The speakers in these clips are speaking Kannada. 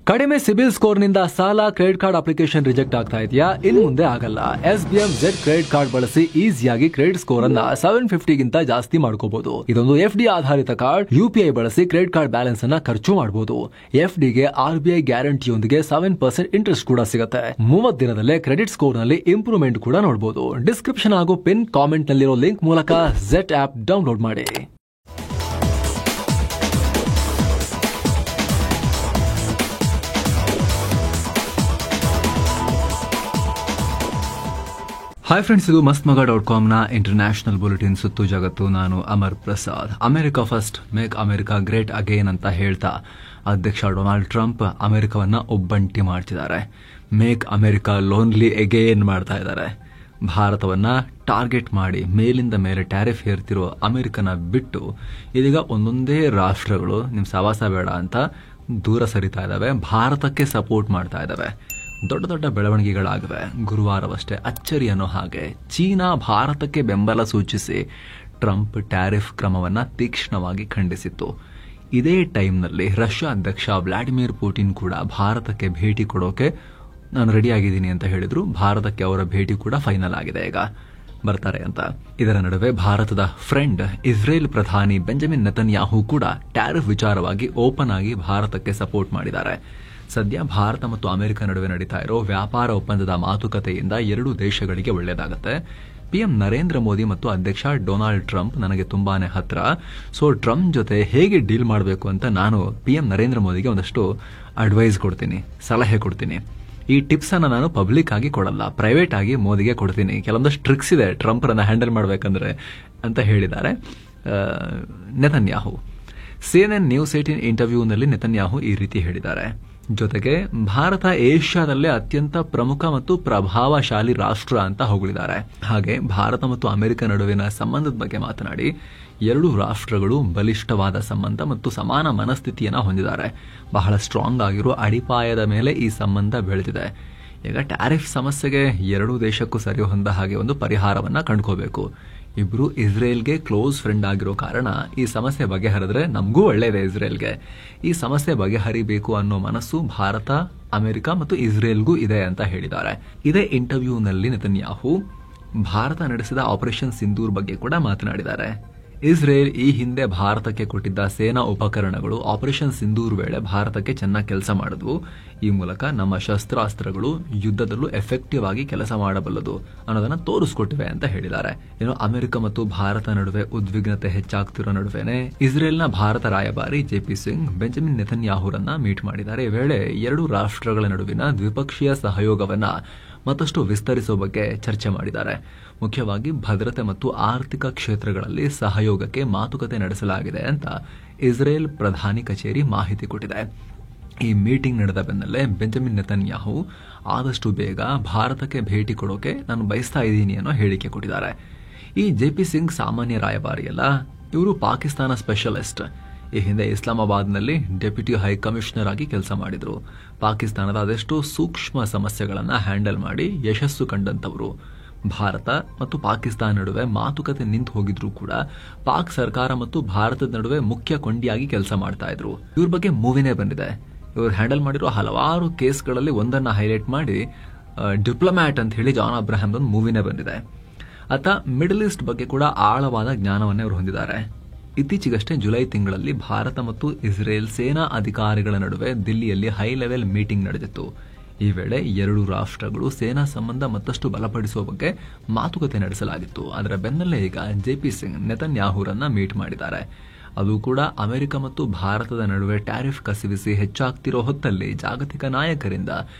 ಕಡಿಮೆ ಸಿಬಿಲ್ ಸ್ಕೋರ್ ನಿಂದ ಸಾಲ ಕ್ರೆಡಿಟ್ ಕಾರ್ಡ್ ಅಪ್ಲಿಕೇಶನ್ ರಿಜೆಕ್ಟ್ ಆಗ್ತಾ ಇದೆಯಾ? ಇನ್ನು ಮುಂದೆ ಆಗಲ್ಲ. SBM Z ಕ್ರೆಡಿಟ್ ಕಾರ್ಡ್ ಬಳಸಿ ಈಸಿಯಾಗಿ ಕ್ರೆಡಿಟ್ ಸ್ಕೋರ್ ಅನ್ನ 750 ಗಿಂತ ಜಾಸ್ತಿ ಮಾಡ್ಕೋಬಹುದು. ಇದೊಂದು FD ಆಧಾರಿತ ಕಾರ್ಡ್. UPI ಬಳಸಿ ಕ್ರೆಡಿಟ್ ಕಾರ್ಡ್ ಬ್ಯಾಲೆನ್ಸ್ ಅನ್ನ ಖರ್ಚು ಮಾಡಬಹುದು. FD ಗೆ RBI ಗ್ಯಾರಂಟಿಯೊಂದಿಗೆ 7% ಇಂಟ್ರೆಸ್ಟ್ ಕೂಡ ಸಿಗುತ್ತೆ. 30 ದಿನದಲ್ಲೇ ಕ್ರೆಡಿಟ್ ಸ್ಕೋರ್ ನಲ್ಲಿ ಇಂಪ್ರೂವ್ಮೆಂಟ್ ಕೂಡ ನೋಡಬಹುದು. ಡಿಸ್ಕ್ರಿಪ್ಷನ್ ಹಾಗೂ ಪಿನ್ ಕಾಮೆಂಟ್ ನಲ್ಲಿರೋ ಲಿಂಕ್ ಮೂಲಕ Z ಆಪ್ ಡೌನ್ಲೋಡ್ ಮಾಡಿ. ಹಾಯ್ ಫ್ರೆಂಡ್ಸ್, ಇದು mastmaga.com ನ ಇಂಟರ್ನ್ಯಾಷನಲ್ ಬುಲೆಟಿನ್ ಸುತ್ತು ಜಗತ್ತು. ನಾನು Amar Prasad. America first, make America great again ಅಂತ ಹೇಳ್ತಾ ಅಧ್ಯಕ್ಷ ಡೊನಾಲ್ಡ್ ಟ್ರಂಪ್ ಅಮೆರಿಕವನ್ನ ಒಬ್ಬಂಟಿ ಮಾಡ್ತಿದ್ದಾರೆ. ಮೇಕ್ ಅಮೆರಿಕಾ ಲೋನ್ಲಿ ಅಗೇನ್ ಮಾಡ್ತಾ ಇದ್ದಾರೆ. ಭಾರತವನ್ನ ಟಾರ್ಗೆಟ್ ಮಾಡಿ ಮೇಲಿಂದ ಮೇಲೆ ಟ್ಯಾರಿಫ್ ಹೇರ್ತಿರೋ ಅಮೆರಿಕನ ಬಿಟ್ಟು ಇದೀಗ ಒಂದೊಂದೇ ರಾಷ್ಟ್ರಗಳು ನಿಮ್ ಸವಾಸ ಬೇಡ ಅಂತ ದೂರ ಸರಿತಾ ಇದ್ದಾವೆ, ಭಾರತಕ್ಕೆ ಸಪೋರ್ಟ್ ಮಾಡ್ತಾ ಇದ್ದಾವೆ. ದೊಡ್ಡ ದೊಡ್ಡ ಬೆಳವಣಿಗೆಗಳಾಗಿವೆ. ಗುರುವಾರವಷ್ಟೇ ಅಚ್ಚರಿ ಅನ್ನೋ ಹಾಗೆ ಚೀನಾ ಭಾರತಕ್ಕೆ ಬೆಂಬಲ ಸೂಚಿಸಿ ಟ್ರಂಪ್ ಟ್ಯಾರಿಫ್ ಕ್ರಮವನ್ನು ತೀಕ್ಷ್ಣವಾಗಿ ಖಂಡಿಸಿತ್ತು. ಇದೇ ಟೈಮ್ನಲ್ಲಿ ರಷ್ಯಾ ಅಧ್ಯಕ್ಷ ವ್ಲಾಡಿಮಿರ್ ಪುಟಿನ್ ಕೂಡ ಭಾರತಕ್ಕೆ ಭೇಟಿ ಕೊಡೋಕೆ ನಾನು ರೆಡಿಯಾಗಿದ್ದೀನಿ ಅಂತ ಹೇಳಿದ್ರು. ಭಾರತಕ್ಕೆ ಅವರ ಭೇಟಿ ಕೂಡ ಫೈನಲ್ ಆಗಿದೆ, ಈಗ ಬರ್ತಾರೆ ಅಂತ. ಇದರ ನಡುವೆ ಭಾರತದ ಫ್ರೆಂಡ್ ಇಸ್ರೇಲ್ ಪ್ರಧಾನಿ ಬೆಂಜಮಿನ್ ನೆತನ್ಯಾಹು ಕೂಡ ಟ್ಯಾರಿಫ್ ವಿಚಾರವಾಗಿ ಓಪನ್ ಆಗಿ ಭಾರತಕ್ಕೆ ಸಪೋರ್ಟ್ ಮಾಡಿದ್ದಾರೆ. ಸದ್ಯ ಭಾರತ ಮತ್ತು ಅಮೆರಿಕ ನಡುವೆ ನಡೀತಾ ಇರೋ ವ್ಯಾಪಾರ ಒಪ್ಪಂದದ ಮಾತುಕತೆಯಿಂದ ಎರಡೂ ದೇಶಗಳಿಗೆ ಒಳ್ಳೆಯದಾಗುತ್ತೆ. PM ನರೇಂದ್ರ ಮೋದಿ ಮತ್ತು ಅಧ್ಯಕ್ಷ ಡೊನಾಲ್ಡ್ ಟ್ರಂಪ್ ನನಗೆ ತುಂಬಾನೇ ಹತ್ರ. ಸೊ ಟ್ರಂಪ್ ಜೊತೆ ಹೇಗೆ ಡೀಲ್ ಮಾಡಬೇಕು ಅಂತ ನಾನು PM ನರೇಂದ್ರ ಮೋದಿಗೆ ಒಂದಷ್ಟು ಅಡ್ವೈಸ್ ಕೊಡ್ತೀನಿ, ಸಲಹೆ ಕೊಡ್ತೀನಿ. ಈ ಟಿಪ್ಸ್ ಅನ್ನ ನಾನು ಪಬ್ಲಿಕ್ ಆಗಿ ಕೊಡಲ್ಲ, ಪ್ರೈವೇಟ್ ಆಗಿ ಮೋದಿಗೆ ಕೊಡ್ತೀನಿ. ಕೆಲವೊಂದಷ್ಟು ಟ್ರಿಕ್ಸ್ ಇದೆ ಟ್ರಂಪ್ರನ್ನ ಹ್ಯಾಂಡಲ್ ಮಾಡಬೇಕಂದ್ರೆ ಅಂತ ಹೇಳಿದ್ದಾರೆ ನೆತನ್ಯಾಹು. CNN ನ್ಯೂಸ್ 18 ಇಂಟರ್ವ್ಯೂನಲ್ಲಿ ನೆತನ್ಯಾಹು ಈ ರೀತಿ ಹೇಳಿದ್ದಾರೆ. ಜೊತೆಗೆ ಭಾರತ ಏಷ್ಯಾದಲ್ಲೇ ಅತ್ಯಂತ ಪ್ರಮುಖ ಮತ್ತು ಪ್ರಭಾವಶಾಲಿ ರಾಷ್ಟ್ರ ಅಂತ ಹೊಗಳಿದ್ದಾರೆ. ಹಾಗೆ ಭಾರತ ಮತ್ತು ಅಮೆರಿಕ ನಡುವಿನ ಸಂಬಂಧದ ಬಗ್ಗೆ ಮಾತನಾಡಿ ಎರಡೂ ರಾಷ್ಟ್ರಗಳು ಬಲಿಷ್ಠವಾದ ಸಂಬಂಧ ಮತ್ತು ಸಮಾನ ಮನಸ್ಥಿತಿಯನ್ನು ಹೊಂದಿದ್ದಾರೆ. ಬಹಳ ಸ್ಟ್ರಾಂಗ್ ಆಗಿರೋ ಅಡಿಪಾಯದ ಮೇಲೆ ಈ ಸಂಬಂಧ ಬೆಳೆದಿದೆ. ಈಗ ಟ್ಯಾರಿಫ್ ಸಮಸ್ಯೆಗೆ ಎರಡೂ ದೇಶಕ್ಕೂ ಸರಿ ಹೊಂದ ಹಾಗೆ ಒಂದು ಪರಿಹಾರವನ್ನ ಕಂಡುಕೋಬೇಕು. ಇಬ್ರು ಇಸ್ರೇಲ್ಗೆ ಕ್ಲೋಸ್ ಫ್ರೆಂಡ್ ಆಗಿರೋ ಕಾರಣ ಈ ಸಮಸ್ಯೆ ಬಗೆಹರಿದ್ರೆ ನಮಗೂ ಒಳ್ಳೆಯದೇ. ಇಸ್ರೇಲ್ಗೆ ಈ ಸಮಸ್ಯೆ ಬಗೆಹರಿಬೇಕು ಅನ್ನೋ ಮನಸ್ಸು ಭಾರತ, ಅಮೆರಿಕ ಮತ್ತು ಇಸ್ರೇಲ್ಗೂ ಇದೆ ಅಂತ ಹೇಳಿದ್ದಾರೆ. ಇದೇ ಇಂಟರ್ವ್ಯೂನಲ್ಲಿ ನೆತನ್ಯಾಹು ಭಾರತ ನಡೆಸಿದ ಆಪರೇಷನ್ ಸಿಂಧೂರ್ ಬಗ್ಗೆ ಕೂಡ ಮಾತನಾಡಿದ್ದಾರೆ. ಇಸ್ರೇಲ್ ಈ ಹಿಂದೆ ಭಾರತಕ್ಕೆ ಕೊಟ್ಟಿದ್ದ ಸೇನಾ ಉಪಕರಣಗಳು ಆಪರೇಷನ್ ಸಿಂಧೂರ್ ವೇಳೆ ಭಾರತಕ್ಕೆ ಚೆನ್ನಾಗಿ ಕೆಲಸ ಮಾಡಿದ್ವು. ಈ ಮೂಲಕ ನಮ್ಮ ಶಸ್ತ್ರಾಸ್ತ್ರಗಳು ಯುದ್ಧದಲ್ಲೂ ಎಫೆಕ್ಟಿವ್ ಆಗಿ ಕೆಲಸ ಮಾಡಬಲ್ಲದು ಅನ್ನೋದನ್ನ ತೋರಿಸ್ಕೊಟ್ಟಿವೆ ಅಂತ ಹೇಳಿದ್ದಾರೆ. ಏನು ಅಮೆರಿಕ ಮತ್ತು ಭಾರತ ನಡುವೆ ಉದ್ವಿಗ್ನತೆ ಹೆಚ್ಚಾಗ್ತಿರೋ ನಡುವೆನೆ ಇಸ್ರೇಲ್ನ ಭಾರತ ರಾಯಭಾರಿ JP ಸಿಂಗ್ ಬೆಂಜಮಿನ್ ನೆತನ್ಯಾಹುರನ್ನ ಮೀಟ್ ಮಾಡಿದ್ದಾರೆ. ಈ ವೇಳೆ ಎರಡು ರಾಷ್ಟ್ರಗಳ ನಡುವಿನ ದ್ವಿಪಕ್ಷೀಯ ಸಹಯೋಗವನ್ನ ಮತ್ತಷ್ಟು ವಿಸ್ತರಿಸುವ ಬಗ್ಗೆ ಚರ್ಚೆ ಮಾಡಿದ್ದಾರೆ. ಮುಖ್ಯವಾಗಿ ಭದ್ರತೆ ಮತ್ತು ಆರ್ಥಿಕ ಕ್ಷೇತ್ರಗಳಲ್ಲಿ ಸಹಯೋಗಕ್ಕೆ ಮಾತುಕತೆ ನಡೆಸಲಾಗಿದೆ ಅಂತ ಇಸ್ರೇಲ್ ಪ್ರಧಾನಿ ಕಚೇರಿ ಮಾಹಿತಿ ಕೊಟ್ಟಿದೆ. ಈ ಮೀಟಿಂಗ್ ನಡೆದ ಬೆನ್ನಲ್ಲೇ ಬೆಂಜಮಿನ್ ನೆತನ್ಯಾಹು ಆದಷ್ಟು ಬೇಗ ಭಾರತಕ್ಕೆ ಭೇಟಿ ಕೊಡೋಕೆ ನಾನು ಬಯಸ್ತಾ ಇದ್ದೀನಿ ಅನ್ನೋ ಹೇಳಿಕೆ ಕೊಟ್ಟಿದ್ದಾರೆ. ಈ JP ಸಿಂಗ್ ಸಾಮಾನ್ಯ ರಾಯಭಾರಿಯಲ್ಲ, ಇವರು ಪಾಕಿಸ್ತಾನ ಸ್ಪೆಷಲಿಸ್ಟ್. ಈ ಹಿಂದೆ ಇಸ್ಲಾಮಾಬಾದ್ನಲ್ಲಿ ಡೆಪ್ಯೂಟಿ ಹೈ ಕಮಿಷನರ್ ಆಗಿ ಕೆಲಸ ಮಾಡಿದ್ರು. ಪಾಕಿಸ್ತಾನದ ಅದೆಷ್ಟೋ ಸೂಕ್ಷ್ಮ ಸಮಸ್ಯೆಗಳನ್ನ ಹ್ಯಾಂಡಲ್ ಮಾಡಿ ಯಶಸ್ಸು ಕಂಡಂತವರು. ಭಾರತ ಮತ್ತು ಪಾಕಿಸ್ತಾನ ನಡುವೆ ಮಾತುಕತೆ ನಿಂತು ಹೋಗಿದ್ರು ಕೂಡ ಪಾಕ್ ಸರ್ಕಾರ ಮತ್ತು ಭಾರತದ ನಡುವೆ ಮುಖ್ಯ ಕೊಂಡಿಯಾಗಿ ಕೆಲಸ ಮಾಡ್ತಾ ಇದ್ರು. ಇವ್ರ ಬಗ್ಗೆ ಮೂವಿನೇ ಬಂದಿದೆ. ಇವರು ಹ್ಯಾಂಡಲ್ ಮಾಡಿರೋ ಹಲವಾರು ಕೇಸ್ಗಳಲ್ಲಿ ಒಂದನ್ನ ಹೈಲೈಟ್ ಮಾಡಿ ಡಿಪ್ಲೊಮ್ಯಾಟ್ ಅಂತ ಹೇಳಿ ಜಾನ್ ಅಬ್ರಹಾಂ ಒಂದು ಮೂವಿನೇ ಬಂದಿದೆ. ಆತ ಮಿಡಲ್ ಈಸ್ಟ್ ಬಗ್ಗೆ ಕೂಡ ಆಳವಾದ ಜ್ಞಾನವನ್ನೇ ಅವರು ಹೊಂದಿದ್ದಾರೆ. ಇತ್ತೀಚೆಗಷ್ಟೇ ಜುಲೈ ತಿಂಗಳಲ್ಲಿ ಭಾರತ ಮತ್ತು ಇಸ್ರೇಲ್ ಸೇನಾ ಅಧಿಕಾರಿಗಳ ನಡುವೆ ದಿಲ್ಲಿಯಲ್ಲಿ ಹೈ ಲೆವೆಲ್ ಮೀಟಿಂಗ್ ನಡೆದಿತ್ತು. ಈ ವೇಳೆ ಎರಡೂ ರಾಷ್ಟ್ರಗಳು ಸೇನಾ ಸಂಬಂಧ ಮತ್ತಷ್ಟು ಬಲಪಡಿಸುವ ಬಗ್ಗೆ ಮಾತುಕತೆ ನಡೆಸಲಾಗಿತ್ತು. ಅದರ ಬೆನ್ನಲ್ಲೇ ಈಗ JP ಸಿಂಗ್ ನೆತನ್ಯಾಹುರನ್ನ ಮೀಟ್ ಮಾಡಿದ್ದಾರೆ. ಅದು ಕೂಡ ಅಮೆರಿಕ ಮತ್ತು ಭಾರತದ ನಡುವೆ ಟ್ಯಾರಿಫ್ ಕಸಿವಿಸಿ ಹೆಚ್ಚಾಗ್ತಿರೋ ಹೊತ್ತಲ್ಲಿ ಜಾಗತಿಕ ನಾಯಕರಿಂದ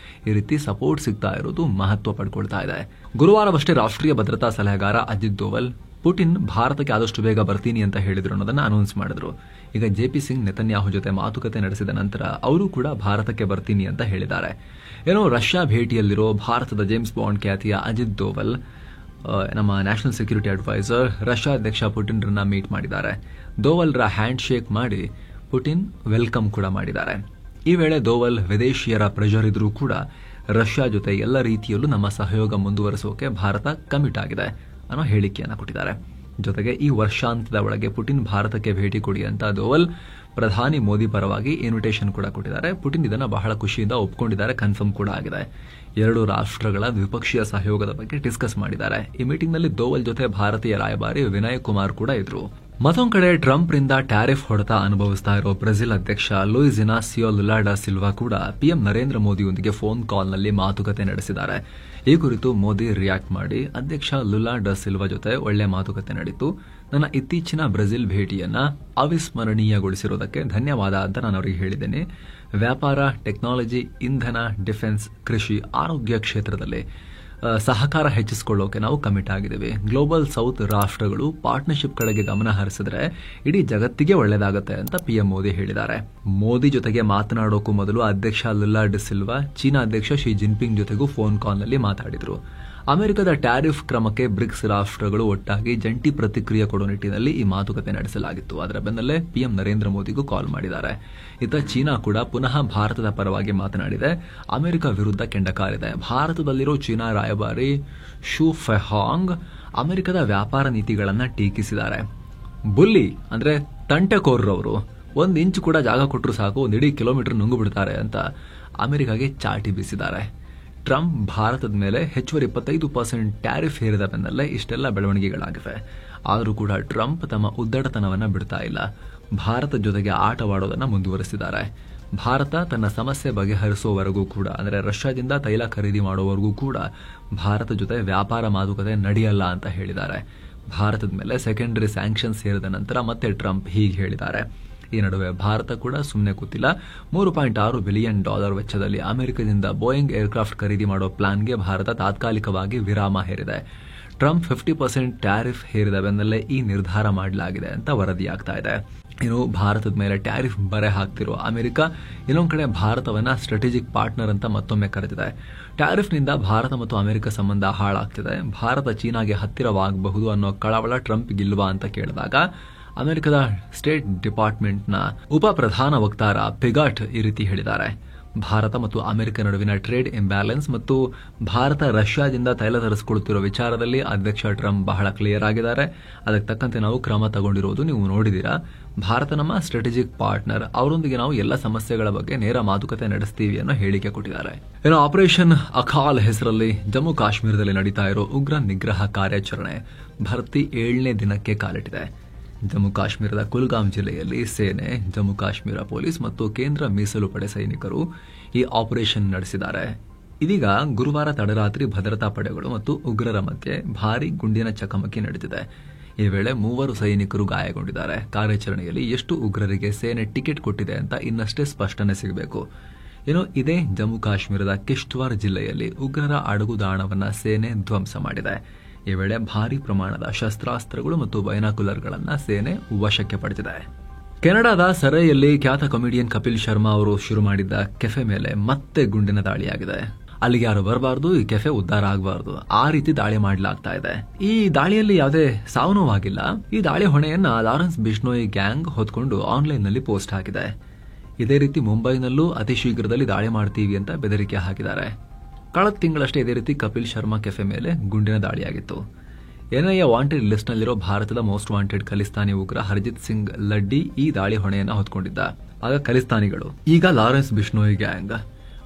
ಈ ರೀತಿ ಸಪೋರ್ಟ್ ಸಿಗ್ತಾ ಇರೋದು ಮಹತ್ವ ಪಡ್ಕೊಳ್ತಾ ಇದೆ. ಗುರುವಾರವಷ್ಟೇ ರಾಷ್ಟ್ರೀಯ ಭದ್ರತಾ ಸಲಹೆಗಾರ ಅಜಿತ್ ದೋವಲ್ ಪುಟಿನ್ ಭಾರತಕ್ಕೆ ಆದಷ್ಟು ಬೇಗ ಬರ್ತೀನಿ ಅಂತ ಹೇಳಿದ್ರು ಅನ್ನೋದನ್ನ ಅನೌನ್ಸ್ ಮಾಡಿದ್ರು. ಈಗ JP ಸಿಂಗ್ ನೆತನ್ಯಾಹು ಜೊತೆ ಮಾತುಕತೆ ನಡೆಸಿದ ನಂತರ ಅವರು ಕೂಡ ಭಾರತಕ್ಕೆ ಬರ್ತೀನಿ ಅಂತ ಹೇಳಿದ್ದಾರೆ. ಏನೋ ರಷ್ಯಾ ಭೇಟಿಯಲ್ಲಿರೋ ಭಾರತದ ಜೇಮ್ಸ್ ಬಾಂಡ್ ಖ್ಯಾತಿಯ ಅಜಿತ್ ದೋವಲ್ ನಮ್ಮ ನ್ಯಾಷನಲ್ ಸೆಕ್ಯೂರಿಟಿ ಅಡ್ವೈಸರ್ ರಷ್ಯಾ ಅಧ್ಯಕ್ಷ ಪುಟಿನ್ರನ್ನ ಮೀಟ್ ಮಾಡಿದ್ದಾರೆ. ದೋವಲ್ರ ಹ್ಯಾಂಡ್ ಶೇಕ್ ಮಾಡಿ ಪುಟಿನ್ ವೆಲ್ಕಮ್ ಕೂಡ ಮಾಡಿದ್ದಾರೆ. ಈ ವೇಳೆ ದೋವಲ್ ವಿದೇಶಿಯರ ಪ್ರೆಷರ್ ಇದ್ರೂ ಕೂಡ ರಷ್ಯಾ ಜೊತೆ ಎಲ್ಲ ರೀತಿಯಲ್ಲೂ ನಮ್ಮ ಸಹಯೋಗ ಮುಂದುವರಿಸೋಕೆ ಭಾರತ ಕಮಿಟ್ ಆಗಿದೆ ಅನ್ನೋ ಹೇಳಿಕೆಯನ್ನು ಕೊಟ್ಟಿದ್ದಾರೆ. ಜೊತೆಗೆ ಈ ವರ್ಷಾಂತ್ಯದ ಒಳಗೆ ಪುಟಿನ್ ಭಾರತಕ್ಕೆ ಭೇಟಿ ಕೊಡಿ ಅಂತ ದೋವಲ್ ಪ್ರಧಾನಿ ಮೋದಿ ಪರವಾಗಿ ಇನ್ವಿಟೇಷನ್ ಕೂಡ ಕೊಟ್ಟಿದ್ದಾರೆ. ಪುಟಿನ್ ಇದನ್ನ ಬಹಳ ಖುಷಿಯಿಂದ ಒಪ್ಕೊಂಡಿದ್ದಾರೆ, ಕನ್ಫರ್ಮ್ ಕೂಡ ಆಗಿದೆ. ಎರಡು ರಾಷ್ಟ್ರಗಳ ದ್ವಿಪಕ್ಷೀಯ ಸಹಯೋಗದ ಬಗ್ಗೆ ಡಿಸ್ಕಸ್ ಮಾಡಿದ್ದಾರೆ. ಈ ಮೀಟಿಂಗ್ ನಲ್ಲಿ ದೋವಲ್ ಜೊತೆ ಭಾರತೀಯ ರಾಯಭಾರಿ ವಿನಯ್ ಕುಮಾರ್ ಕೂಡ ಇದ್ರು. ಮತ್ತೊಂದು ಕಡೆ ಟ್ರಂಪ್ ರಿಂದ ಟ್ಯಾರಿಫ್ ಹೊಡೆತ ಅನುಭವಿಸ್ತಾ ಇರೋ ಬ್ರೆಜಿಲ್ ಅಧ್ಯಕ್ಷ ಲೂಯಿಸ್ ಇನಾಸಿಯೋ ಲುಲಾ ಡಾ ಸಿಲ್ವಾ ಕೂಡ ಪಿಎಂ ನರೇಂದ್ರ ಮೋದಿಯೊಂದಿಗೆ ಫೋನ್ ಕಾಲ್ನಲ್ಲಿ ಮಾತುಕತೆ ನಡೆಸಿದ್ದಾರೆ. ಈ ಕುರಿತು ಮೋದಿ ರಿಯಾಕ್ಟ್ ಮಾಡಿ, ಅಧ್ಯಕ್ಷ ಲುಲಾ ಡಾ ಸಿಲ್ವಾ ಜೊತೆ ಒಳ್ಳೆ ಮಾತುಕತೆ ನಡೆಯಿತು. ನನ್ನ ಇತ್ತೀಚಿನ ಬ್ರೆಜಿಲ್ ಭೇಟಿಯನ್ನ ಅವಿಸ್ಮರಣೀಯಗೊಳಿಸಿರುವುದಕ್ಕೆ ಧನ್ಯವಾದ ಅಂತ ನಾನು ಅವರಿಗೆ ಹೇಳಿದ್ದೇನೆ. ವ್ಯಾಪಾರ, ಟೆಕ್ನಾಲಜಿ, ಇಂಧನ, ಡಿಫೆನ್ಸ್, ಕೃಷಿ, ಆರೋಗ್ಯ ಕ್ಷೇತ್ರದಲ್ಲಿ ಸಹಕಾರ ಹೆಚ್ಚಿಸಿಕೊಳ್ಳೋಕೆ ನಾವು ಕಮಿಟ್ ಆಗಿದ್ದೀವಿ. ಗ್ಲೋಬಲ್ ಸೌತ್ ರಾಷ್ಟ್ರಗಳು ಪಾರ್ಟ್ನರ್ಶಿಪ್ ಕಡೆಗೆ ಗಮನ ಹರಿಸಿದ್ರೆ ಇಡೀ ಜಗತ್ತಿಗೆ ಒಳ್ಳೆಯದಾಗುತ್ತೆ ಅಂತ ಪಿಎಂ ಮೋದಿ ಹೇಳಿದ್ದಾರೆ. ಮೋದಿ ಜೊತೆಗೆ ಮಾತನಾಡೋಕ್ಕೂ ಮೊದಲು ಅಧ್ಯಕ್ಷ ಲುಲಾ ಡಿ ಸಿಲ್ವಾ ಚೀನಾ ಅಧ್ಯಕ್ಷ ಶಿ ಜಿನ್ಪಿಂಗ್ ಜೊತೆಗೂ ಫೋನ್ ಕಾಲ್ನಲ್ಲಿ ಮಾತಾಡಿದ್ರು. ಅಮೆರಿಕದ ಟ್ಯಾರಿಫ್ ಕ್ರಮಕ್ಕೆ ಬ್ರಿಕ್ಸ್ ರಾಷ್ಟ್ರಗಳು ಒಟ್ಟಾಗಿ ಜಂಟಿ ಪ್ರತಿಕ್ರಿಯೆ ಕೊಡೋ ನಿಟ್ಟಿನಲ್ಲಿ ಈ ಮಾತುಕತೆ ನಡೆಸಲಾಗಿತ್ತು. ಅದರ ಬೆನ್ನಲ್ಲೇ ಪಿಎಂ ನರೇಂದ್ರ ಮೋದಿಗೂ ಕಾಲ್ ಮಾಡಿದ್ದಾರೆ. ಇತ್ತ ಚೀನಾ ಕೂಡ ಪುನಃ ಭಾರತದ ಪರವಾಗಿ ಮಾತನಾಡಿದೆ. ಅಮೆರಿಕ ವಿರುದ್ಧ ಕೆಂಡಕಾರಿದೆ. ಭಾರತದಲ್ಲಿರೋ ಚೀನಾ ರಾಯಭಾರಿ ಶೂ ಫೆಹಾಂಗ್ ಅಮೆರಿಕದ ವ್ಯಾಪಾರ ನೀತಿಗಳನ್ನ ಟೀಕಿಸಿದ್ದಾರೆ. ಬುಲ್ಲಿ ಅಂದ್ರೆ ತಂಟೆಕೋರ್ರವರು 1 ಇಂಚು ಕೂಡ ಜಾಗ ಕೊಟ್ಟರು ಸಾಕು, 1 ಇಡೀ ಕಿಲೋಮೀಟರ್ ನುಂಗು ಬಿಡ್ತಾರೆ ಅಂತ ಅಮೆರಿಕಾಗೆ ಚಾಟಿ ಬೀಸಿದ್ದಾರೆ. ಟ್ರಂಪ್ ಭಾರತದ ಮೇಲೆ ಹೆಚ್ಚುವರಿ 25% ಟ್ಯಾರಿಫ್ ಹೇರಿದ ಬೆನ್ನಲ್ಲೇ ಇಷ್ಟೆಲ್ಲ ಬೆಳವಣಿಗೆಗಳಾಗಿವೆ. ಆದರೂ ಕೂಡ ಟ್ರಂಪ್ ತಮ್ಮ ಉದ್ದಟತನವನ್ನ ಬಿಡ್ತಾ ಇಲ್ಲ. ಭಾರತದ ಜೊತೆಗೆ ಆಟವಾಡೋದನ್ನ ಮುಂದುವರೆಸಿದ್ದಾರೆ. ಭಾರತ ತನ್ನ ಸಮಸ್ಯೆ ಬಗೆಹರಿಸುವವರೆಗೂ ಕೂಡ, ಅಂದರೆ ರಷ್ಯಾದಿಂದ ತೈಲ ಖರೀದಿ ಮಾಡುವವರೆಗೂ ಕೂಡ ಭಾರತ ಜೊತೆ ವ್ಯಾಪಾರ ಮಾತುಕತೆ ನಡೆಯಲ್ಲ ಅಂತ ಹೇಳಿದ್ದಾರೆ. ಭಾರತದ ಮೇಲೆ ಸೆಕೆಂಡರಿ ಸ್ಯಾಂಕ್ಷನ್ಸ್ ಹೇರಿದ ನಂತರ ಮತ್ತೆ ಟ್ರಂಪ್ ಹೀಗೆ ಹೇಳಿದ್ದಾರೆ. ಈ ನಡುವೆ ಭಾರತ ಕೂಡ ಸುಮ್ಮನೆ ಕೂತಿಲ್ಲ. $3.6 ಬಿಲಿಯನ್ ವೆಚ್ಚದಲ್ಲಿ ಅಮೆರಿಕದಿಂದ ಬೋಯಿಂಗ್ ಏರ್ಕ್ರಾಫ್ಟ್ ಖರೀದಿ ಮಾಡೋ ಪ್ಲಾನ್ಗೆ ಭಾರತ ತಾತ್ಕಾಲಿಕವಾಗಿ ವಿರಾಮ ಹೇರಿದೆ. ಟ್ರಂಪ್ 50% ಟ್ಯಾರಿಫ್ ಹೇರಿದ ಬೆನ್ನಲ್ಲೇ ಈ ನಿರ್ಧಾರ ಮಾಡಲಾಗಿದೆ ಅಂತ ವರದಿಯಾಗ್ತಾ ಇದೆ. ಇನ್ನು ಭಾರತದ ಮೇಲೆ ಟ್ಯಾರಿಫ್ ಬರೆ ಹಾಕ್ತಿರೋ ಅಮೆರಿಕ ಇನ್ನೊಂದು ಕಡೆ ಭಾರತವನ್ನ ಸ್ಟ್ರಾಟಜಿಕ್ ಪಾರ್ಟ್ನರ್ ಅಂತ ಮತ್ತೊಮ್ಮೆ ಕರೆದಿದೆ. ಟ್ಯಾರಿಫ್ನಿಂದ ಭಾರತ ಮತ್ತು ಅಮೆರಿಕ ಸಂಬಂಧ ಹಾಳಾಗ್ತಿದೆ. ಭಾರತ ಚೀನಾಗೆ ಹತ್ತಿರವಾಗಬಹುದು ಅನ್ನೋ ಕಳವಳ ಟ್ರಂಪ್ ಗಿಲ್ವಾ ಅಂತ ಕೇಳಿದಾಗ ಅಮೆರಿಕದ ಸ್ಟೇಟ್ ಡಿಪಾರ್ಟ್ಮೆಂಟ್ನ ಉಪ ಪ್ರಧಾನ ವಕ್ತಾರ ಪಿಗಾಟ್ ಈ ರೀತಿ ಹೇಳಿದ್ದಾರೆ. ಭಾರತ ಮತ್ತು ಅಮೆರಿಕ ನಡುವಿನ ಟ್ರೇಡ್ ಇಂಬ್ಯಾಲೆನ್ಸ್ ಮತ್ತು ಭಾರತ ರಷ್ಯಾದಿಂದ ತೈಲ ತರಿಸಿಕೊಳ್ಳುತ್ತಿರುವ ವಿಚಾರದಲ್ಲಿ ಅಧ್ಯಕ್ಷ ಟ್ರಂಪ್ ಬಹಳ ಕ್ಲಿಯರ್ ಆಗಿದ್ದಾರೆ. ಅದಕ್ಕೆ ತಕ್ಕಂತೆ ನಾವು ಕ್ರಮ ತಗೊಂಡಿರುವುದು ನೀವು ನೋಡಿದ್ದೀರಾ. ಭಾರತ ನಮ್ಮ ಸ್ಟ್ರಾಟಜಿಕ್ ಪಾರ್ಟ್ನರ್, ಅವರೊಂದಿಗೆ ನಾವು ಎಲ್ಲ ಸಮಸ್ಯೆಗಳ ಬಗ್ಗೆ ನೇರ ಮಾತುಕತೆ ನಡೆಸ್ತೀವಿ ಅನ್ನೋ ಹೇಳಿಕೆ ಕೊಟ್ಟಿದ್ದಾರೆ. ಇನ್ನು ಆಪರೇಷನ್ ಅಖಾಲ್ ಹೆಸರಲ್ಲಿ ಜಮ್ಮು ಕಾಶ್ಮೀರದಲ್ಲಿ ನಡೀತಾ ಇರೋ ಉಗ್ರ ನಿಗ್ರಹ ಕಾರ್ಯಾಚರಣೆ ಭರ್ತಿ 7ನೇ ದಿನಕ್ಕೆ ಕಾಲಿಟ್ಟಿದೆ. ಜಮ್ಮು ಕಾಶ್ಮೀರದ ಕುಲ್ಗಾಮ್ ಜಿಲ್ಲೆಯಲ್ಲಿ ಸೇನೆ, ಜಮ್ಮು ಕಾಶ್ಮೀರ ಪೊಲೀಸ್ ಮತ್ತು ಕೇಂದ್ರ ಮೀಸಲು ಪಡೆ ಸೈನಿಕರು ಈ ಆಪರೇಷನ್ ನಡೆಸಿದ್ದಾರೆ. ಇದೀಗ ಗುರುವಾರ ತಡರಾತ್ರಿ ಭದ್ರತಾ ಪಡೆಗಳು ಮತ್ತು ಉಗ್ರರ ಮಧ್ಯೆ ಭಾರೀ ಗುಂಡಿನ ಚಕಮಕಿ ನಡೆದಿದೆ. ಈ ವೇಳೆ 3 ಸೈನಿಕರು ಗಾಯಗೊಂಡಿದ್ದಾರೆ. ಕಾರ್ಯಾಚರಣೆಯಲ್ಲಿ ಎಷ್ಟು ಉಗ್ರರಿಗೆ ಸೇನೆ ಟಿಕೆಟ್ ಕೊಟ್ಟಿದೆ ಅಂತ ಇನ್ನಷ್ಟೇ ಸ್ಪಷ್ಟನೆ ಸಿಗಬೇಕು. ಇನ್ನು ಇದೇ ಜಮ್ಮು ಕಾಶ್ಮೀರದ ಕಿಶ್ತ್ವಾರ್ ಜಿಲ್ಲೆಯಲ್ಲಿ ಉಗ್ರರ ಅಡಗುದಾಣವನ್ನ ಸೇನೆ ಧ್ವಂಸ ಮಾಡಿದೆ. ಈ ವೇಳೆ ಭಾರೀ ಪ್ರಮಾಣದ ಶಸ್ತ್ರಾಸ್ತ್ರಗಳು ಮತ್ತು ಬೈನಾಕುಲರ್ಗಳನ್ನು ಸೇನೆ ವಶಕ್ಕೆ ಪಡೆದಿದೆ. ಕೆನಡಾದ ಸರೈಯಲ್ಲಿ ಖ್ಯಾತ ಕಾಮಿಡಿಯನ್ ಕಪಿಲ್ ಶರ್ಮಾ ಅವರು ಶುರು ಮಾಡಿದ್ದ ಕೆಫೆ ಮೇಲೆ ಮತ್ತೆ ಗುಂಡಿನ ದಾಳಿಯಾಗಿದೆ. ಅಲ್ಲಿಗೆ ಯಾರು ಬರಬಾರದು, ಈ ಕೆಫೆ ಉದ್ಧಾರ ಆಗಬಾರದು, ಆ ರೀತಿ ದಾಳಿ ಮಾಡಲಾಗ್ತಾ ಇದೆ. ಈ ದಾಳಿಯಲ್ಲಿ ಯಾವುದೇ ಸಾವು ನೋವಾಗಿಲ್ಲ. ಈ ದಾಳಿ ಹೊಣೆಯನ್ನ ಲಾರೆನ್ಸ್ ಬಿಷ್ಣೋಯ್ ಗ್ಯಾಂಗ್ ಹೊತ್ಕೊಂಡು ಆನ್ಲೈನ್ ನಲ್ಲಿ ಪೋಸ್ಟ್ ಹಾಕಿದೆ. ಇದೇ ರೀತಿ ಮುಂಬೈನಲ್ಲೂ ಅತಿ ಶೀಘ್ರದಲ್ಲಿ ದಾಳಿ ಮಾಡ್ತೀವಿ ಅಂತ ಬೆದರಿಕೆ ಹಾಕಿದ್ದಾರೆ. ಕಳೆದ ತಿಂಗಳಷ್ಟೇ ಇದೇ ರೀತಿ ಕಪಿಲ್ ಶರ್ಮಾ ಕೆಫೆ ಮೇಲೆ ಗುಂಡಿನ ದಾಳಿಯಾಗಿತ್ತು. ಎನ್ಐಎ ವಾಂಟೆಡ್ ಲಿಸ್ಟ್ನಲ್ಲಿರೋ ಭಾರತದ ಮೋಸ್ಟ್ ವಾಂಟೆಡ್ ಖಲಿಸ್ತಾನಿ ಉಗ್ರ ಹರ್ಜಿತ್ ಸಿಂಗ್ ಲಡ್ಡಿ ಈ ದಾಳಿ ಹೊಣೆಯನ್ನ ಹೊತ್ಕೊಂಡಿದ್ದ. ಆಗ ಖಲಿಸ್ತಾನಿಗಳು, ಈಗ ಲಾರೆನ್ಸ್ ಬಿಷ್ಣೋಯ್ ಗ್ಯಾಂಗ್.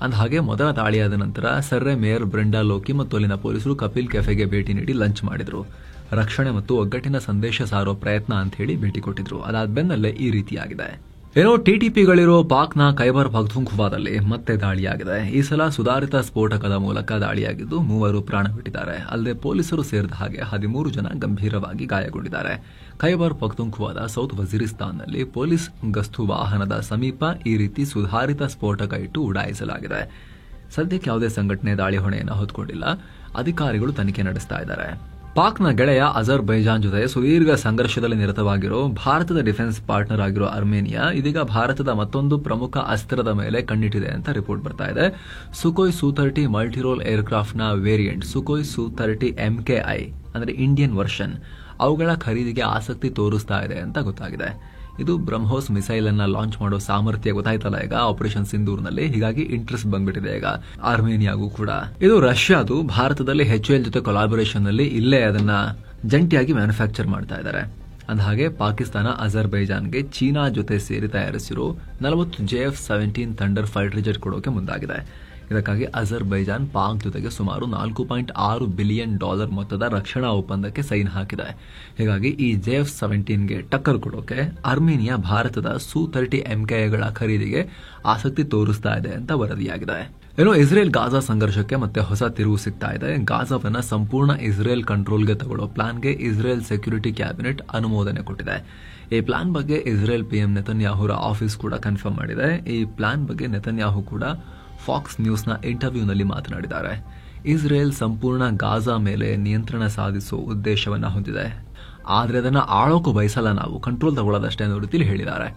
ಅಂದ ಹಾಗೆ ಮೊದಲ ದಾಳಿಯಾದ ನಂತರ ಸರ್ರೆ ಮೇಯರ್ ಬ್ರೆಂಡಾ ಲೋಕಿ ಮತ್ತು ಅಲ್ಲಿನ ಪೊಲೀಸರು ಕಪಿಲ್ ಕೆಫೆಗೆ ಭೇಟಿ ನೀಡಿ ಲಂಚ್ ಮಾಡಿದ್ರು. ರಕ್ಷಣೆ ಮತ್ತು ಒಗ್ಗಟ್ಟಿನ ಸಂದೇಶ ಸಾರೋ ಪ್ರಯತ್ನ ಅಂತ ಹೇಳಿ ಭೇಟಿ ಕೊಟ್ಟಿದ್ರು. ಅದಾದ ಬೆನ್ನಲ್ಲೇ ಈ ರೀತಿಯಾಗಿದೆ. ಏನೋ ಟಿಟಿಪಿಗಳಿರೋ ಪಾಕ್ನ ಖೈಬರ್ ಪಖ್ತೂನ್ಖ್ವಾದಲ್ಲಿ ಮತ್ತೆ ದಾಳಿಯಾಗಿದೆ. ಈ ಸಲ ಸುಧಾರಿತ ಸ್ಫೋಟಕದ ಮೂಲಕ ದಾಳಿಯಾಗಿದ್ದು 3 ಪ್ರಾಣ ಬಿಟ್ಟಿದ್ದಾರೆ. ಅಲ್ಲದೆ ಪೊಲೀಸರು ಸೇರಿದ ಹಾಗೆ 13 ಜನ ಗಂಭೀರವಾಗಿ ಗಾಯಗೊಂಡಿದ್ದಾರೆ. ಖೈಬರ್ ಪಖ್ತೂನ್ಖ್ವಾದ ಸೌತ್ ವಜೀರಿಸ್ತಾನ್ನಲ್ಲಿ ಪೊಲೀಸ್ ಗಸ್ತು ವಾಹನದ ಸಮೀಪ ಈ ರೀತಿ ಸುಧಾರಿತ ಸ್ಫೋಟಕ ಇಟ್ಟು ಉಡಾಯಿಸಲಾಗಿದೆ. ಸದ್ಯಕ್ಕೆ ಯಾವುದೇ ಸಂಘಟನೆ ದಾಳಿ ಹೊಣೆಯನ್ನು ಹೊತ್ಕೊಂಡಿಲ್ಲ. ಅಧಿಕಾರಿಗಳು ತನಿಖೆ ನಡೆಸ್ತಾ ಇದ್ದಾರೆ. ಪಾಕ್ನ ಗೆಳೆಯ ಅಜರ್ಬೈಜಾನ್ ಜೊತೆ ಸುದೀರ್ಘ ಸಂಘರ್ಷದಲ್ಲಿ ನಿರತವಾಗಿರೋ ಭಾರತದ ಡಿಫೆನ್ಸ್ ಪಾರ್ಟ್ನರ್ ಆಗಿರೋ ಅರ್ಮೇನಿಯಾ ಇದೀಗ ಭಾರತದ ಮತ್ತೊಂದು ಪ್ರಮುಖ ಅಸ್ತ್ರದ ಮೇಲೆ ಕಣ್ಣಿಟ್ಟಿದೆ ಅಂತ ರಿಪೋರ್ಟ್ ಬರ್ತಾ ಇದೆ. ಸುಕೋಯ್ ಸು-30 ಮಲ್ಟಿರೋಲ್ ಏರ್ಕ್ರಾಫ್ಟ್ನ ವೇರಿಯಂಟ್ ಸುಕೋಯ್ ಸು-30 MKI ಅಂದ್ರೆ ಇಂಡಿಯನ್ ವರ್ಷನ್ ಅವುಗಳ ಖರೀದಿಗೆ ಆಸಕ್ತಿ ತೋರಿಸ್ತಾ ಇದೆ ಅಂತ ಗೊತ್ತಾಗಿದೆ. ಇದು ಬ್ರಹ್ಮೋಸ್ ಮಿಸೈಲ್ ಅನ್ನ ಲಾಂಚ್ ಮಾಡೋ ಸಾಮರ್ಥ್ಯ ಗೊತ್ತಾಯ್ತಲ್ಲ ಈಗ ಆಪರೇಷನ್ ಸಿಂಧೂರ್ನಲ್ಲಿ. ಹೀಗಾಗಿ ಇಂಟ್ರೆಸ್ಟ್ ಬಂದ್ಬಿಟ್ಟಿದೆ ಈಗ ಆರ್ಮೇನಿಯಾಗೂ ಕೂಡ. ಇದು ರಷ್ಯಾದು ಭಾರತದಲ್ಲಿ HAL ಜೊತೆ ಕೊಲಾಬರೇಷನ್ ನಲ್ಲಿ ಇಲ್ಲೇ ಅದನ್ನ ಜಂಟಿಯಾಗಿ ಮ್ಯಾನುಫ್ಯಾಕ್ಚರ್ ಮಾಡ್ತಾ ಇದ್ದಾರೆ. ಅಂದಹಾಗೆ ಪಾಕಿಸ್ತಾನ ಅಜರ್ಬೈಜಾನ್ಗೆ ಚೀನಾ ಜೊತೆ ಸೇರಿ ತಯಾರಿಸಿರೋ 40 JF-17 ಥಂಡರ್ ಫೈಟರ್ ಜೆಟ್ ಕೊಡೋಕೆ ಮುಂದಾಗಿದೆ. ಇದಕ್ಕಾಗಿ ಅಜರ್ಬೈಜಾನ್ ಪಾಕ್ ಜೊತೆಗೆ ಸುಮಾರು $4.6 ಬಿಲಿಯನ್ ಮೊತ್ತದ ರಕ್ಷಣಾ ಒಪ್ಪಂದಕ್ಕೆ ಸೈನ್ ಹಾಕಿದೆ. ಹೀಗಾಗಿ ಈ JF-17ಗೆ ಟಕ್ಕರ್ ಕೊಡೋಕೆ ಅರ್ಮೇನಿಯಾ ಭಾರತದ Su-30 MKIಗಳ ಖರೀದಿಗೆ ಆಸಕ್ತಿ ತೋರಿಸ್ತಾ ಇದೆ ಅಂತ ವರದಿಯಾಗಿದೆ. ಇಸ್ರೇಲ್ ಗಾಜಾ ಸಂಘರ್ಷಕ್ಕೆ ಮತ್ತೆ ಹೊಸ ತಿರುವು ಸಿಗ್ತಾ ಇದೆ. ಗಾಜಾವನ್ನ ಸಂಪೂರ್ಣ ಇಸ್ರೇಲ್ ಕಂಟ್ರೋಲ್ಗೆ ತಗೊಳ್ಳೋ ಪ್ಲಾನ್ಗೆ ಇಸ್ರೇಲ್ ಸೆಕ್ಯೂರಿಟಿ ಕ್ಯಾಬಿನೆಟ್ ಅನುಮೋದನೆ ಕೊಟ್ಟಿದೆ. ಈ ಪ್ಲಾನ್ ಬಗ್ಗೆ ಇಸ್ರೇಲ್ PM ನೆತನ್ಯಾಹುರ ಆಫೀಸ್ ಕೂಡ ಕನ್ಫರ್ಮ್ ಮಾಡಿದೆ. ಈ ಪ್ಲಾನ್ ಬಗ್ಗೆ ನೆತನ್ಯಾಹು ಕೂಡ ಫಾಕ್ಸ್ ನ್ಯೂಸ್ನ ಇಂಟರ್ವ್ಯೂನಲ್ಲಿ ಮಾತನಾಡಿದ್ದಾರೆ. ಇಸ್ರೇಲ್ ಸಂಪೂರ್ಣ ಗಾಜಾ ಮೇಲೆ ನಿಯಂತ್ರಣ ಸಾಧಿಸುವ ಉದ್ದೇಶವನ್ನ ಹೊಂದಿದೆ, ಆದರೆ ಅದನ್ನ ಆಳೋಕು ಬಯಸಲ್ಲ, ನಾವು ಕಂಟ್ರೋಲ್ ತಗೊಳ್ಳೋದಷ್ಟೇ ಅನ್ನೋ ರೀತಿಯಲ್ಲಿ ಹೇಳಿದ್ದಾರೆ.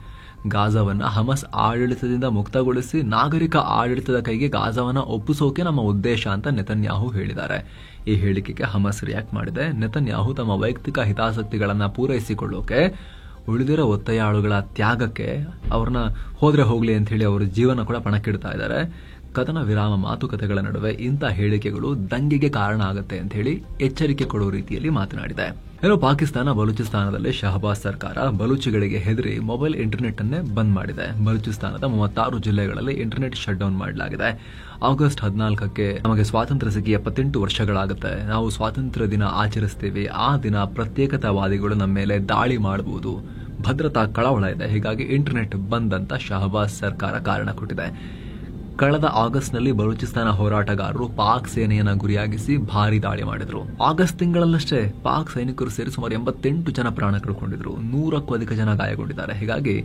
ಗಾಜಾವನ್ನ ಹಮಸ್ ಆಡಳಿತದಿಂದ ಮುಕ್ತಗೊಳಿಸಿ ನಾಗರಿಕ ಆಡಳಿತದ ಕೈಗೆ ಗಾಜಾವನ್ನ ಒಪ್ಪಿಸೋಕೆ ನಮ್ಮ ಉದ್ದೇಶ ಅಂತ ನೆತನ್ಯಾಹು ಹೇಳಿದ್ದಾರೆ. ಈ ಹೇಳಿಕೆಗೆ ಹಮಸ್ ರಿಯಾಕ್ಟ್ ಮಾಡಿದೆ. ನೆತನ್ಯಾಹು ತಮ್ಮ ವೈಯಕ್ತಿಕ ಹಿತಾಸಕ್ತಿಗಳನ್ನ ಪೂರೈಸಿಕೊಳ್ಳೋಕೆ ಉಳಿದಿರೋ ಒತ್ತೆಯಾಳುಗಳ ತ್ಯಾಗಕ್ಕೆ ಅವ್ರನ್ನ ಹೋದ್ರೆ ಹೋಗ್ಲಿ ಅಂತ ಹೇಳಿ ಅವರ ಜೀವನ ಕೂಡ ಪಣಕ್ಕಿಡ್ತಾ ಇದ್ದಾರೆ. ಕದನ ವಿರಾಮ ಮಾತುಕತೆಗಳ ನಡುವೆ ಇಂಥ ಹೇಳಿಕೆಗಳು ದಂಗೆಗೆ ಕಾರಣ ಆಗುತ್ತೆ ಅಂತ ಹೇಳಿ ಎಚ್ಚರಿಕೆ ಕೊಡುವ ರೀತಿಯಲ್ಲಿ ಮಾತನಾಡಿದೆ. ಪಾಕಿಸ್ತಾನ ಬಲೂಚಿಸ್ತಾನದಲ್ಲಿ ಶಹಬಾಜ್ ಸರ್ಕಾರ ಬಲೂಚಿಗಳಿಗೆ ಹೆದರಿ ಮೊಬೈಲ್ ಇಂಟರ್ನೆಟ್ ಅನ್ನೇ ಬಂದ್ ಮಾಡಿದೆ. ಬಲೂಚಿಸ್ತಾನದ 36 ಜಿಲ್ಲೆಗಳಲ್ಲಿ ಇಂಟರ್ನೆಟ್ ಶಟ್ ಡೌನ್ ಮಾಡಲಾಗಿದೆ. ಆಗಸ್ಟ್ 14ಕ್ಕೆ ನಮಗೆ ಸ್ವಾತಂತ್ರ್ಯ ಸಿಕ್ಕಿ 78 ವರ್ಷಗಳಾಗುತ್ತೆ. ನಾವು ಸ್ವಾತಂತ್ರ್ಯ ದಿನ ಆಚರಿಸ್ತೀವಿ. ಆ ದಿನ ಪ್ರತ್ಯೇಕತಾವಾದಿಗಳು ನಮ್ಮ ಮೇಲೆ ದಾಳಿ ಮಾಡಬಹುದು, ಭದ್ರತಾ ಕಳವಳ ಇದೆ, ಹೀಗಾಗಿ ಇಂಟರ್ನೆಟ್ ಬಂದ್ ಅಂತ ಶಹಬಾಜ್ ಸರ್ಕಾರ ಕಾರಣ ಕೊಟ್ಟಿದೆ. ಕಳೆದ ಆಗಸ್ಟ್ನಲ್ಲಿ ಬಲೂಚಿಸ್ತಾನ ಹೋರಾಟಗಾರರು ಪಾಕ್ ಸೇನೆಯನ್ನ ಗುರಿಯಾಗಿಸಿ ಭಾರಿ ದಾಳಿ ಮಾಡಿದ್ರು. ಆಗಸ್ಟ್ ತಿಂಗಳಲ್ಲಷ್ಟೇ ಪಾಕ್ ಸೈನಿಕರು ಸೇರಿ ಸುಮಾರು 88 ಜನ ಪ್ರಾಣ ಕಳ್ಕೊಂಡಿದ್ರು, 100ಕ್ಕೂ ಅಧಿಕ ಜನ ಗಾಯಗೊಂಡಿದ್ದಾರೆ. ಹೀಗಾಗಿ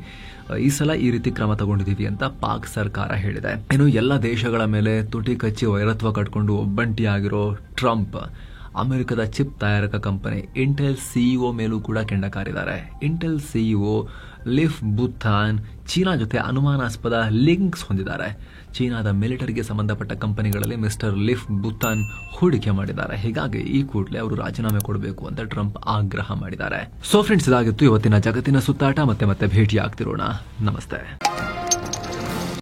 ಈ ಸಲ ಈ ರೀತಿ ಕ್ರಮ ತಗೊಂಡಿದ್ದೀವಿ ಅಂತ ಪಾಕ್ ಸರ್ಕಾರ ಹೇಳಿದೆ. ಎಲ್ಲ ದೇಶಗಳ ಮೇಲೆ ತುಟಿ ಕಚ್ಚಿ ವೈರತ್ವ ಕಟ್ಕೊಂಡು ಒಬ್ಬಂಟಿಯಾಗಿರೋ ಟ್ರಂಪ್ ಅಮೆರಿಕದ ಚಿಪ್ ತಯಾರಕ ಕಂಪನಿ ಇಂಟೆಲ್ CEO ಮೇಲೂ ಕೂಡ ಕೆಂಡ ಕಾರಿದ್ದಾರೆ. ಇಂಟೆಲ್ CEO ಲಿಫ್ ಬುಥಾನ್ ಚೀನಾ ಜೊತೆ ಅನುಮಾನಾಸ್ಪದ ಲಿಂಕ್ಸ್ ಹೊಂದಿದ್ದಾರೆ. ಚೀನಾದ ಮಿಲಿಟರಿಗೆ ಸಂಬಂಧಪಟ್ಟ ಕಂಪನಿಗಳಲ್ಲಿ ಮಿಸ್ಟರ್ ಲಿಫ್ ಬುಥಾನ್ ಹೂಡಿಕೆ ಮಾಡಿದ್ದಾರೆ. ಹೀಗಾಗಿ ಈ ಕೂಡಲೇ ಅವರು ರಾಜೀನಾಮೆ ಕೊಡಬೇಕು ಅಂತ ಟ್ರಂಪ್ ಆಗ್ರಹ ಮಾಡಿದ್ದಾರೆ. ಸೊ ಫ್ರೆಂಡ್ಸ್, ಇದಾಗಿತ್ತು ಇವತ್ತಿನ ಜಗತ್ತಿನ ಸುತ್ತಾಟ. ಮತ್ತೆ ಭೇಟಿ ಆಗ್ತಿರೋಣ. ನಮಸ್ತೆ.